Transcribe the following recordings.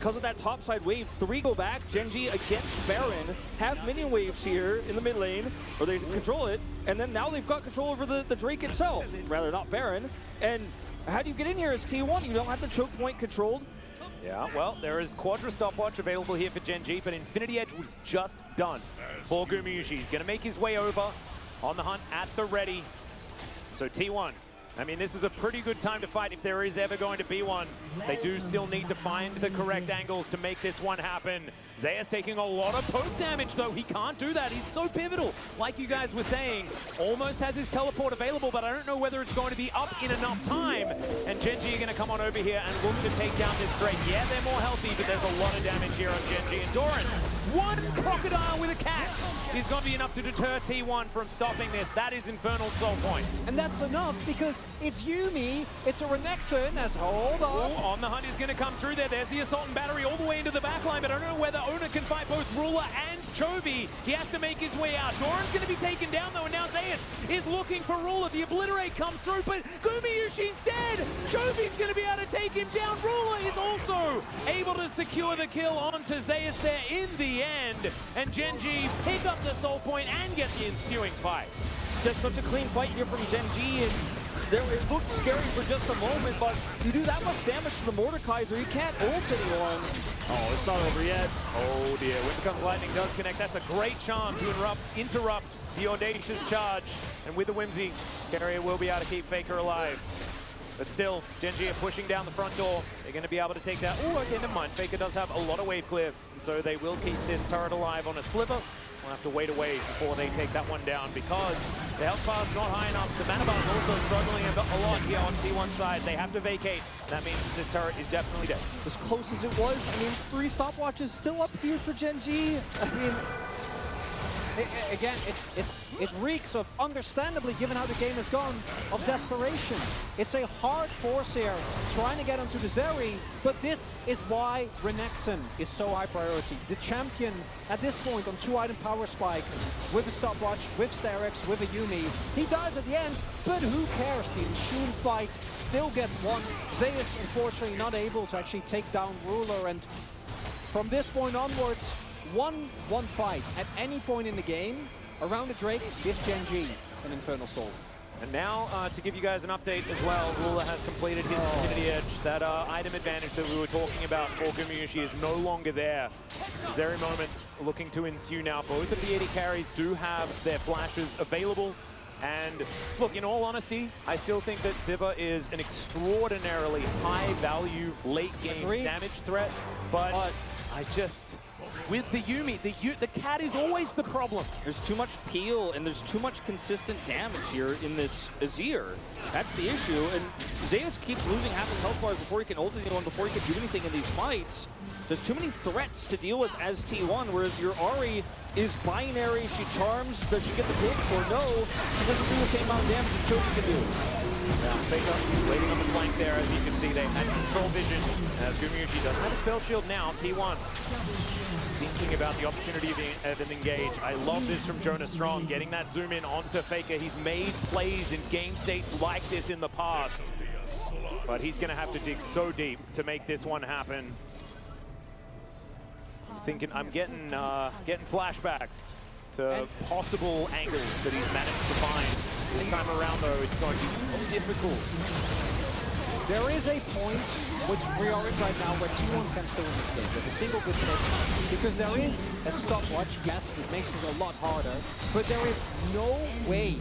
because of that topside wave. 3 go back. Gen G against Baron have minion waves here in the mid lane, or they control it, and then now they've got control over the Drake itself. Rather, not Baron. And how do you get in here as T1? You don't have the choke point controlled. Yeah, well, there is Quadra stopwatch available here for Gen G, but Infinity Edge was just done for Gumayusi. He's going to make his way over on the hunt at the ready. So T1, I mean, this is a pretty good time to fight if there is ever going to be one. They do still need to find the correct angles to make this one happen. Zeus taking a lot of poke damage, though. He can't do that. He's so pivotal. Like you guys were saying, almost has his teleport available, but I don't know whether it's going to be up in enough time. And Gen G are going to come on over here and look to take down this Drake. Yeah, they're more healthy, but there's a lot of damage here on Gen G. And Doran, one crocodile with a cat is going to be enough to deter T1 from stopping this. That is Infernal Soul Point. And that's enough because it's Yuumi, it's a Renekton as hold on. Ooh, on the hunt is going to come through there. There's the Assault and Battery all the way into the backline, but I don't know whether Ona can fight both Ruler and Chovy. He has to make his way out. Doran's going to be taken down though, and now Zeus is looking for Ruler. The Obliterate comes through, but Gumayusi's dead. Chovy's going to be able to take him down. Ruler is also able to secure the kill onto Zeus there in the end. And Gen G pick up the Soul Point and get the ensuing fight. Just such a clean fight here from Gen G, and it looked scary for just a moment, but you do that much damage to the Mordekaiser, you can't ult anyone. Oh, it's not over yet. Oh dear, Winter Comes Lightning does connect. That's a great charm to interrupt the audacious charge. And with the Whimsy, Carrier will be able to keep Faker alive. But still, Gen G are pushing down the front door. They're going to be able to take that. Oh, okay, never mind. Faker does have a lot of wave clear, and so they will keep this turret alive on a sliver. We'll have to wait a ways before they take that one down because the health bar is not high enough. The mana bar is also struggling a lot here on T1's side. They have to vacate. That means this turret is definitely dead. As close as it was, I mean, 3 stopwatches still up here for Gen G. I mean, Again, it reeks of, understandably, given how the game has gone, of desperation. It's a hard force here, trying to get onto the Zeri, but this is why Renekton is so high priority. The champion, at this point, on 2-item power spike, with a stopwatch, with Sterex, with a Yuumi. He dies at the end, but who cares? The ensuing fight still gets won. Zeus, unfortunately, not able to actually take down Ruler, and from this point onwards, one fight at any point in the game around the Drake is Gen G and Infernal Soul. And now to give you guys an update as well, Ruler has completed his Infinity Edge. That item advantage that we were talking about for Gumayusi is no longer there. Zeri moments looking to ensue now. Both of the AD carries do have their flashes available. And look, in all honesty, I still think that Siva is an extraordinarily high-value late-game damage threat. But I just... with the Yuumi, the cat is always the problem. There's too much peel and there's too much consistent damage here in this Azir. That's the issue, and Zeus keeps losing half his health bars before he can ult anyone, before he can do anything in these fights. There's too many threats to deal with as T1, whereas your Ahri is binary. She charms, does she get the pick or no? She doesn't do the same amount of damage as Chovy can do. Yeah, Faker waiting on the flank there, as you can see. They had control vision, as Gumayusi does have a spell shield now. T1 thinking about the opportunity of an engage. I love this from Jonah Strong, getting that zoom in onto Faker. He's made plays in game states like this in the past, but he's going to have to dig so deep to make this one happen. I'm getting flashbacks to possible angles that he's managed to find. This time around, though, it's going to be so difficult. There is a point which we are in right now where T1 can still win this game with a single good hit, because there is a stopwatch, yes, it makes it a lot harder, but there is no way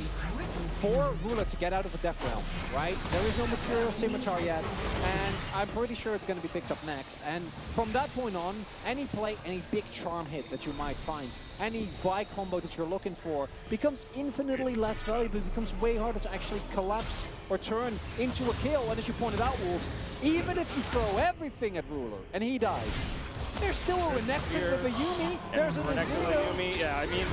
for Ruler to get out of the Death Realm, right? There is no Material Scimitar yet, and I'm pretty sure it's going to be picked up next. And from that point on, any play, any big charm hit that you might find, any Vi combo that you're looking for becomes infinitely less valuable. It becomes way harder to actually collapse or turn into a kill. And as you pointed out, Wolf, even if you throw everything at Ruler and he dies, there's still a Renekton with a Yuumi. There's a Renekton with a Yuumi. Yeah, I mean,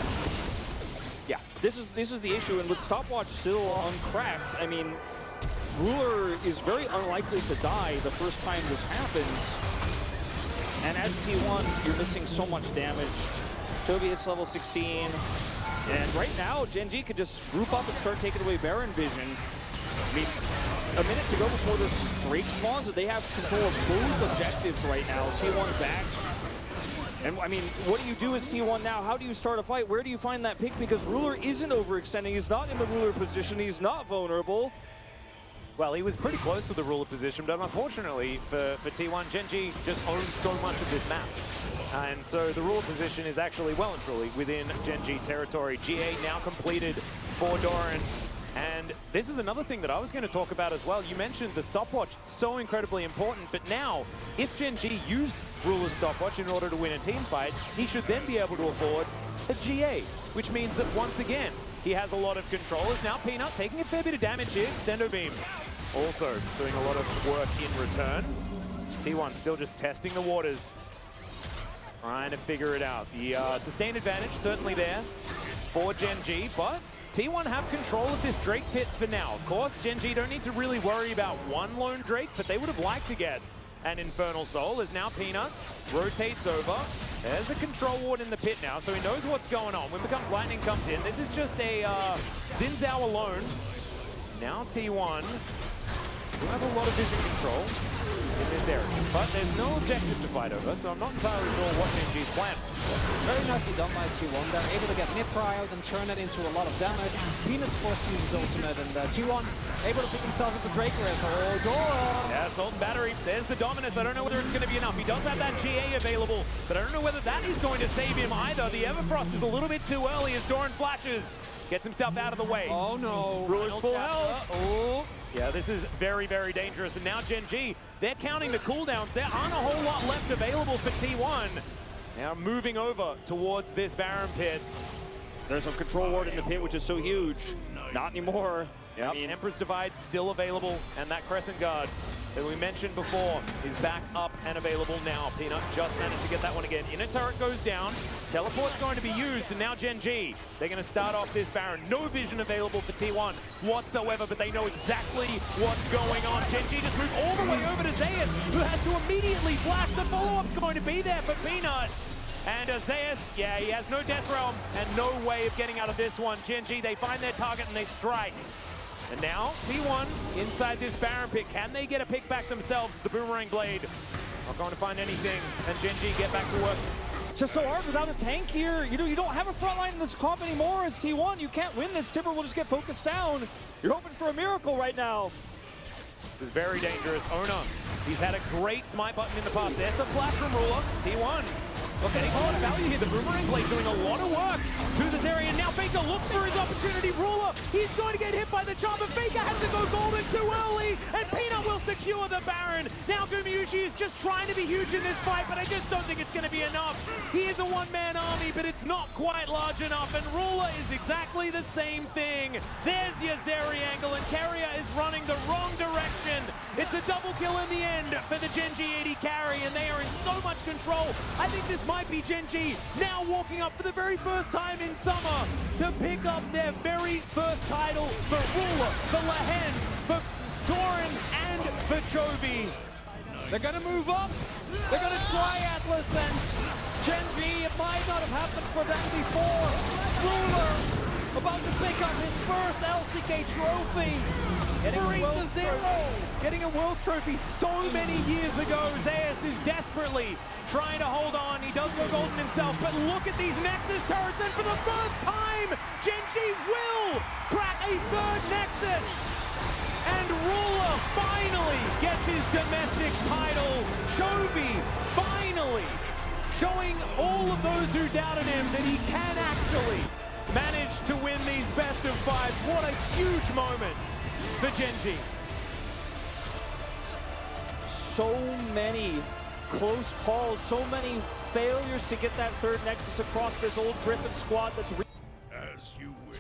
yeah, this is the issue, and with stopwatch still uncracked, I mean, Ruler is very unlikely to die the first time this happens. And as T1, you're missing so much damage. Chovy hits level 16, and right now, Gen G could just group up and start taking away Baron vision. I mean, a minute to go before the streak spawns, and they have control of both objectives right now. T1 back. And I mean, what do you do as T1 now? How do you start a fight? Where do you find that pick? Because Ruler isn't overextending. He's not in the Ruler position. He's not vulnerable. Well, he was pretty close to the Ruler position, but unfortunately for T1, Gen.G just owns so much of this map. And so the Ruler position is actually well and truly within Gen.G territory. GA now completed for Doran. And this is another thing that I was going to talk about as well. You mentioned the stopwatch, so incredibly important, but now, if Gen.G used Ruler's stopwatch in order to win a team fight, he should then be able to afford a GA, which means that once again, he has a lot of control. Is now Peanut taking a fair bit of damage here. Extendo Beam also doing a lot of work in return. T1 still just testing the waters, trying to figure it out. The sustained advantage certainly there for Gen.G, but T1 have control of this Drake pit for now. Of course, Gen.G don't need to really worry about one lone Drake, but they would have liked to get an Infernal Soul, as now Peanut rotates over. There's a control ward in the pit now, so he knows what's going on. When Becomes Lightning comes in, this is just a Xin Zhao alone. Now T1 will have a lot of vision control in this area, but there's no objective to fight over, so I'm not entirely sure what Gen.G's plan is. Very nicely done by T1. They're able to get mid-pry out and turn it into a lot of damage. Peanut's forced to use his ultimate, and T1 able to pick himself up the Drake Race. Oh, Doran! Yeah, Assault and Battery. There's the Dominus. I don't know whether it's going to be enough. He does have that GA available, but I don't know whether that is going to save him either. The Everfrost is a little bit too early as Doran flashes. Gets himself out of the way. Oh no. Ruler's full health. Oh. Yeah, this is very, very dangerous. And now Gen.G, they're counting the cooldowns. There aren't a whole lot left available for T1. Now moving over towards this Baron pit. There's a control ward in the pit, which is so huge. Not anymore. Yep. I mean, Emperor's Divide still available, and that Crescent Guard that we mentioned before is back up and available now. Peanut just managed to get that one again. Inner turret goes down. Teleport's going to be used, and now Gen.G, they're going to start off this Baron. No vision available for T1 whatsoever, but they know exactly what's going on. Gen.G just moved all the way over to Zeus, who has to immediately flash. The follow-up's going to be there for Peanut. And Zeus, yeah, he has no Death Realm and no way of getting out of this one. Gen.G, they find their target and they strike. And now, T1 inside this Baron pit. Can they get a pick back themselves? The Boomerang Blade not going to find anything. And Gen.G get back to work. It's just so hard without a tank here. You know, you don't have a front line in this comp anymore as T1. You can't win this. Timber will just get focused down. You're hoping for a miracle right now. This is very dangerous. Ona, he's had a great smite button in the past. There's the flash from Ruler. T1. Look, getting a lot of value here. The Boomerang Blade doing a lot of work to this area. Now Faker looks for his opportunity. Ruler, he's going to get hit by the charm, but Faker has to go golden too early, and Peanut will secure the Baron. Now Gumayushi is just trying to be huge in this fight, but I just don't think it's going to be enough. He is a one-man army, but it's not quite large enough, and Ruler is exactly the same thing. There's your Zeri angle, and Carrier is running the wrong direction. It's a double kill in the end for the Gen.G 80 carry, and they are in so much control. I think this might be Gen.G now walking up for the very first time in summer to pick up their very first title for Ruler, for Lehen, for Doran, and for Chovy. They're going to move up. They're going to try Atlas, and Gen.G, it might not have happened for them before. Ruler about to pick up his first LCK trophy. Getting a world trophy so many years ago. Zeus is desperately trying to hold on. He does go golden himself, but look at these Nexus turrets, and for the first time, Gen.G will crack a third Nexus. And Ruler finally gets his domestic title. Chovy finally showing all of those who doubted him that he can actually manage to win these best of five. What a huge moment for Gen.G. So many close calls, so many failures to get that third Nexus across this old Griffin squad that's as you wish.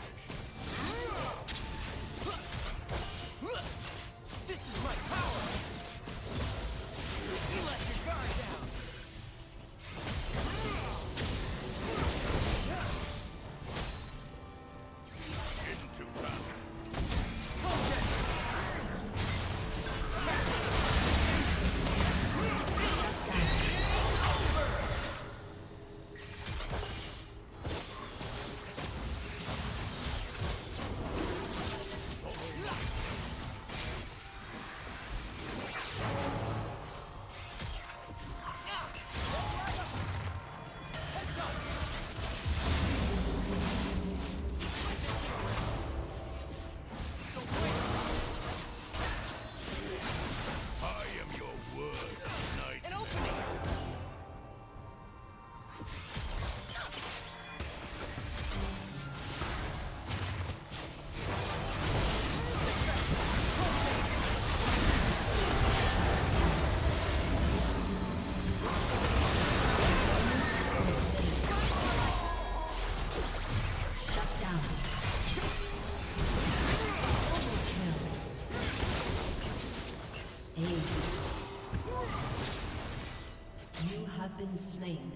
This is my power! You let your guard down! Into battle. have been slain.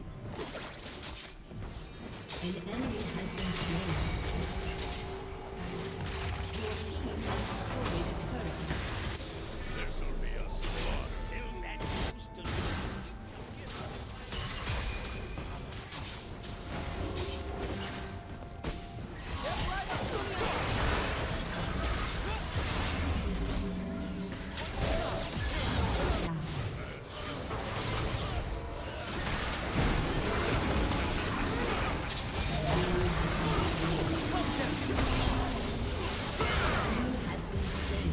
An enemy has been slain. Your team has destroyed a turret. This'll be a slaughter. Has been slain.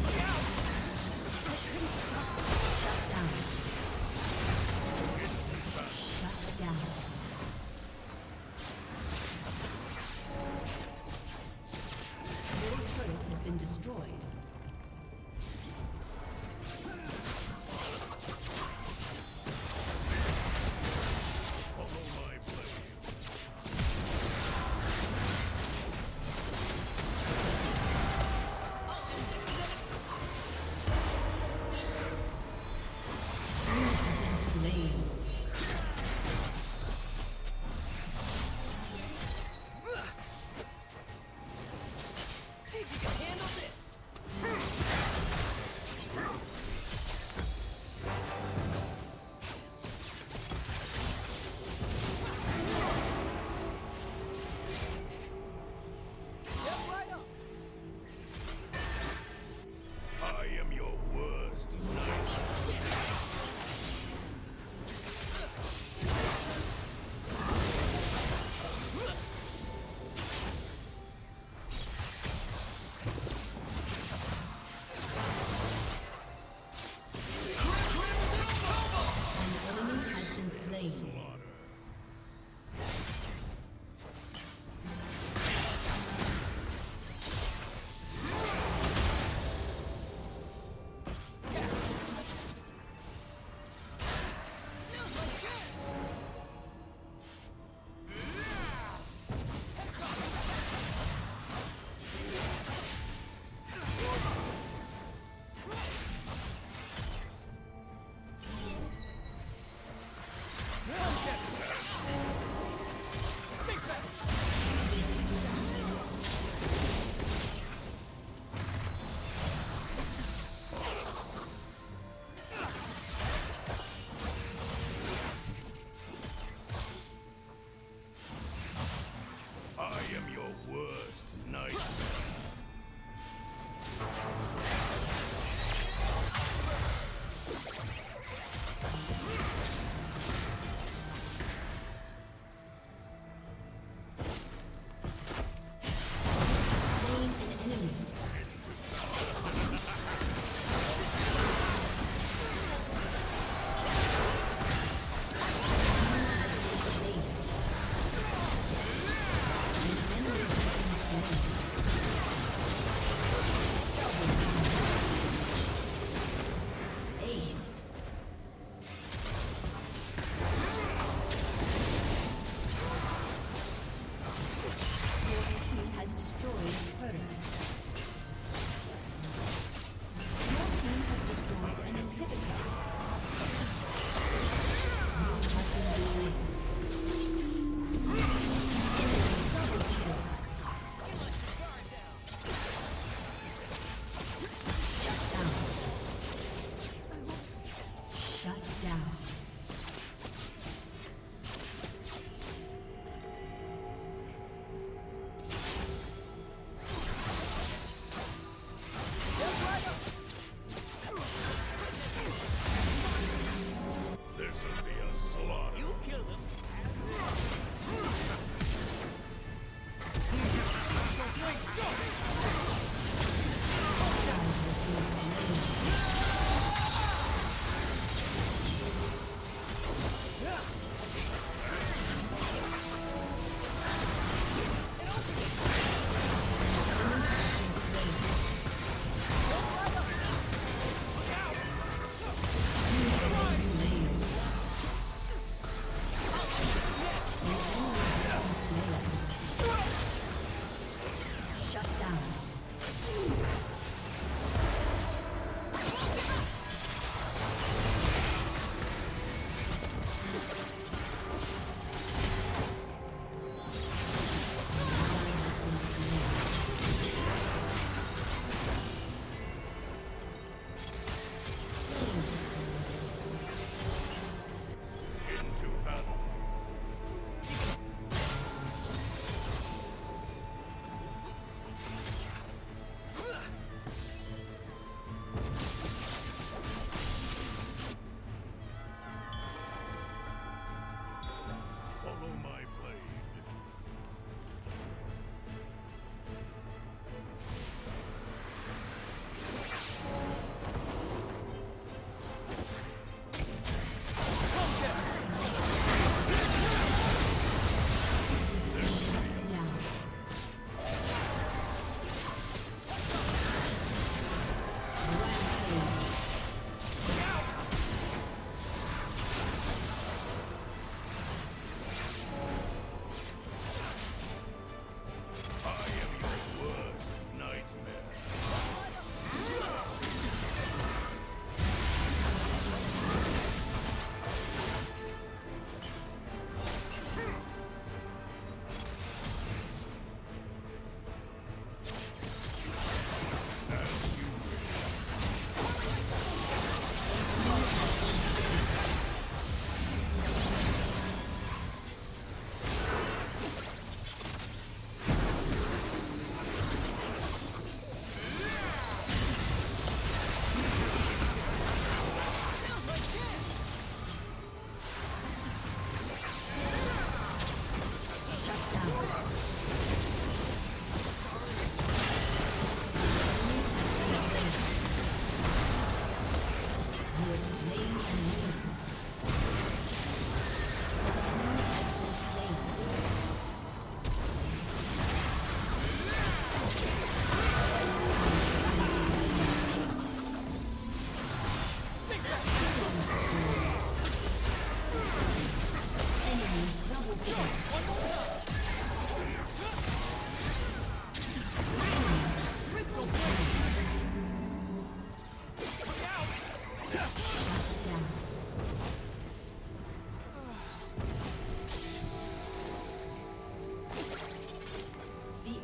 The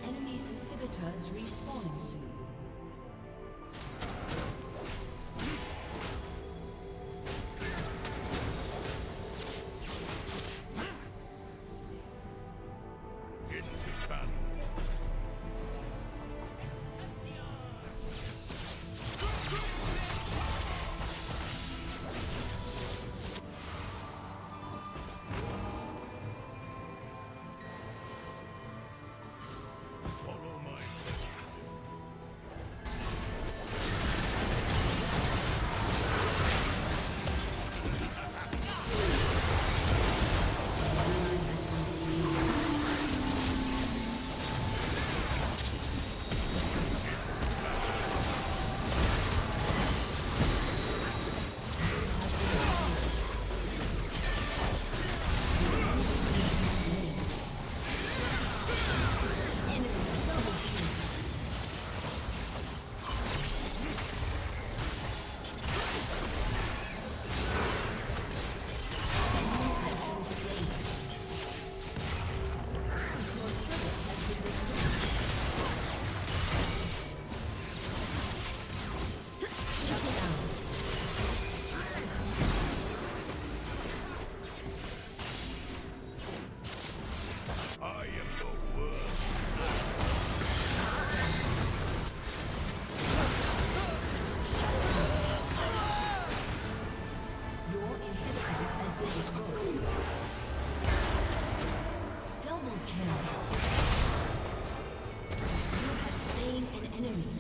enemy's inhibitor is respawning soon. Into battle. Follow my lead. I am the worst. Your inhibitor has been destroyed. Double kill. You have slain an enemy.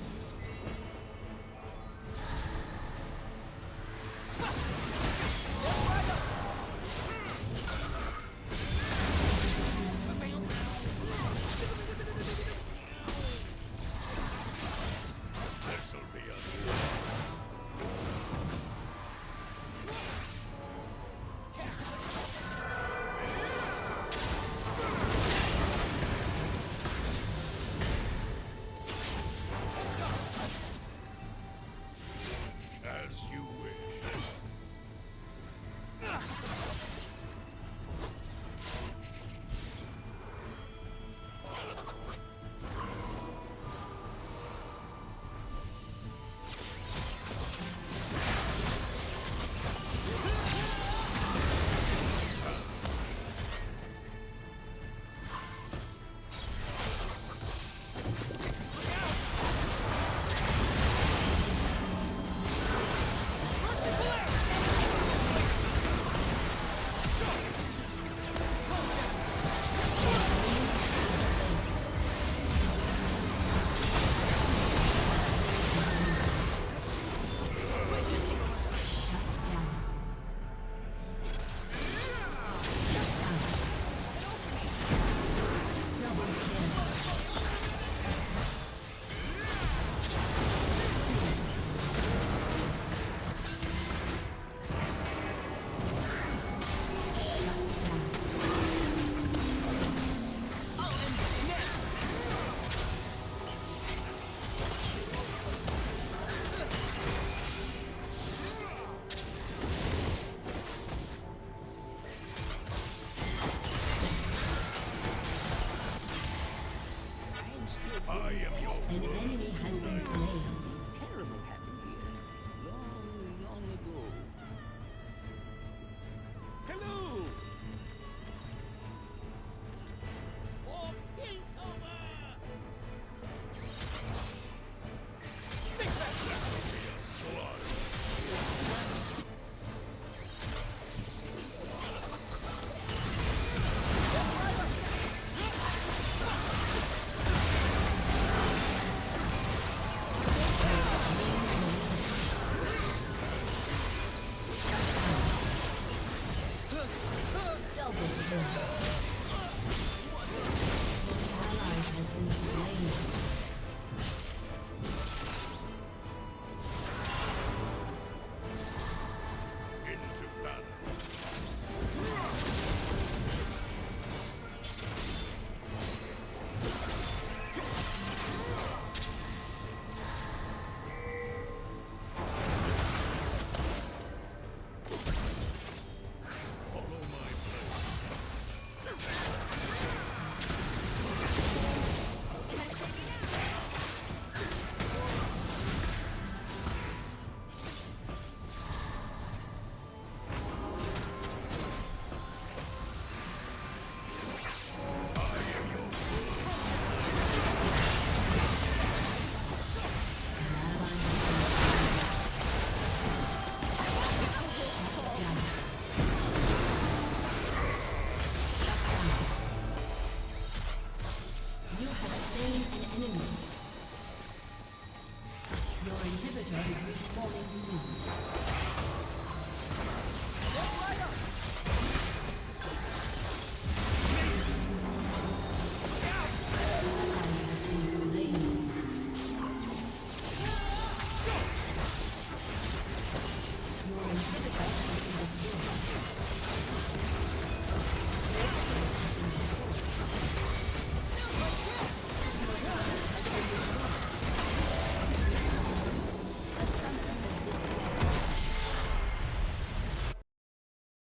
This'll be a as you wish. An enemy has been slain.